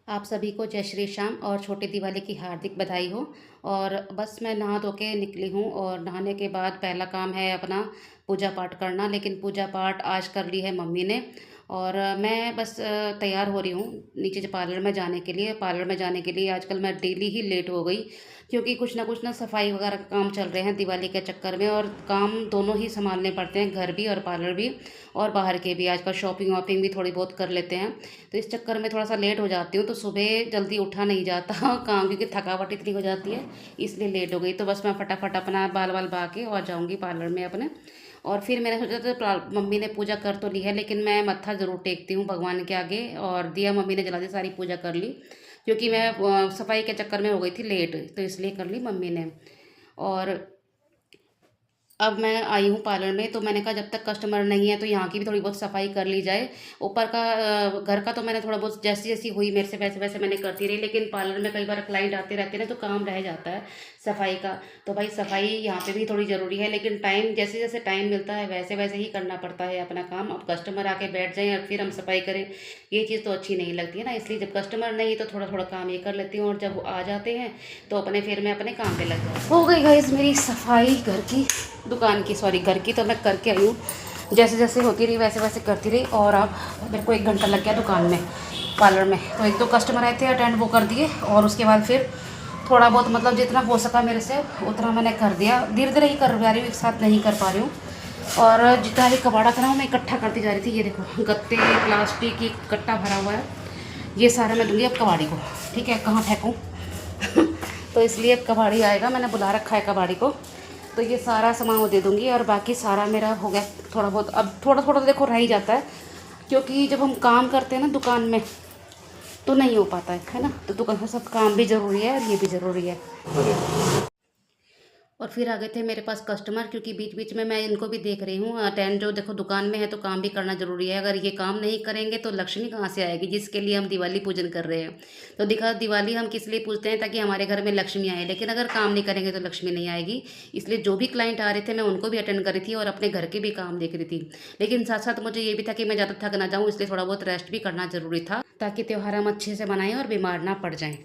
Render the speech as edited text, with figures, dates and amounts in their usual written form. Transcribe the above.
आप सभी को जय श्री श्याम और छोटी दिवाली की हार्दिक बधाई हो। और बस मैं नहा धो के निकली हूँ और नहाने के बाद पहला काम है अपना पूजा पाठ करना। लेकिन पूजा पाठ आज कर ली है मम्मी ने। और मैं बस तैयार हो रही हूँ नीचे जो पार्लर में जाने के लिए। पार्लर में जाने के लिए आजकल मैं डेली ही लेट हो गई, क्योंकि कुछ ना सफाई वगैरह का काम चल रहे हैं दिवाली के चक्कर में। और काम दोनों ही संभालने पड़ते हैं, घर भी और पार्लर भी और बाहर के भी। आजकल शॉपिंग वॉपिंग भी थोड़ी बहुत कर लेते हैं, तो इस चक्कर में थोड़ा सा लेट हो जाती हूँ। तो सुबह जल्दी उठा नहीं जाता काम, क्योंकि थकावट इतनी हो जाती है, इसलिए लेट हो गई। तो बस मैं फटाफट अपना बाल वाल बहा के और जाऊँगी पार्लर में अपने। और फिर मैंने सोचा था मम्मी ने पूजा कर तो ली है, लेकिन मैं मत्था ज़रूर टेकती हूँ भगवान के आगे। और दिया मम्मी ने जला दी, सारी पूजा कर ली, क्योंकि मैं सफाई के चक्कर में हो गई थी लेट, तो इसलिए कर ली मम्मी ने। और अब मैं आई हूँ पार्लर में, तो मैंने कहा जब तक कस्टमर नहीं है तो यहाँ की भी थोड़ी बहुत सफाई कर ली जाए। ऊपर का घर का तो मैंने थोड़ा बहुत जैसी जैसी हुई मेरे से वैसे वैसे मैंने करती रही, लेकिन पार्लर में कई बार क्लाइंट आते रहते हैं ना, तो काम रह जाता है सफाई का। तो भाई सफाई यहाँ पे भी थोड़ी ज़रूरी है, लेकिन टाइम जैसे जैसे टाइम मिलता है वैसे वैसे ही करना पड़ता है अपना काम। अब कस्टमर आके बैठ जाएँ और फिर हम सफाई करें, ये चीज़ तो अच्छी नहीं लगती है ना। इसलिए जब कस्टमर नहीं तो थोड़ा थोड़ा काम ये कर लेती हूँ, और जब वो आ जाते हैं तो अपने फिर मैं अपने काम पे लग जाती हूँ। हो गई गाइस मेरी सफाई घर की, दुकान की सॉरी घर की, तो मैं करके आई हूँ। जैसे जैसे होती रही वैसे वैसे करती रही। और अब मेरे को 1 घंटा लग गया दुकान में, पार्लर में। तो 1-2 कस्टमर आए थे, अटेंड वो कर दिए, और उसके बाद फिर थोड़ा बहुत मतलब जितना हो सका मेरे से उतना मैंने कर दिया। धीरे धीरे ही कर पा रही हूँ, एक साथ नहीं कर पा रही हूँ। और जितना भी कबाड़ा था ना वो मैं इकट्ठा करती जा रही थी। ये देखो गत्ते प्लास्टिक की कट्टा भरा हुआ है, ये सारा मैं दूंगी अब कबाड़ी को। ठीक है, कहाँ फेंकूँ तो इसलिए अब कबाड़ी आएगा, मैंने बुला रखा है कबाड़ी को। तो ये सारा सामान वो दे दूँगी, और बाकी सारा मेरा हो गया थोड़ा बहुत। अब थोड़ा थोड़ा तो देखो रह ही जाता है, क्योंकि जब हम काम करते हैं ना दुकान में तो नहीं हो पाता है ना। तो दुकान का सब काम भी ज़रूरी है और ये भी ज़रूरी है। और फिर आ गए थे मेरे पास कस्टमर, क्योंकि बीच बीच में मैं इनको भी देख रही हूँ। अटेंड जो देखो दुकान में है तो काम भी करना ज़रूरी है। अगर ये काम नहीं करेंगे तो लक्ष्मी कहाँ से आएगी, जिसके लिए हम दिवाली पूजन कर रहे हैं। तो दिखा दिवाली हम किस लिए पूजते हैं, ताकि हमारे घर में लक्ष्मी आए। लेकिन अगर काम नहीं करेंगे तो लक्ष्मी नहीं आएगी। इसलिए जो भी क्लाइंट आ रहे थे मैं उनको भी अटेंड कर रही थी और अपने घर के भी काम देख रही थी। लेकिन साथ साथ मुझे ये भी था कि मैं ज़्यादा थक ना जाऊँ, इसलिए थोड़ा बहुत रेस्ट भी करना ज़रूरी था, ताकि त्यौहार हम अच्छे से मनाएं और बीमार ना पड़ जाएँ।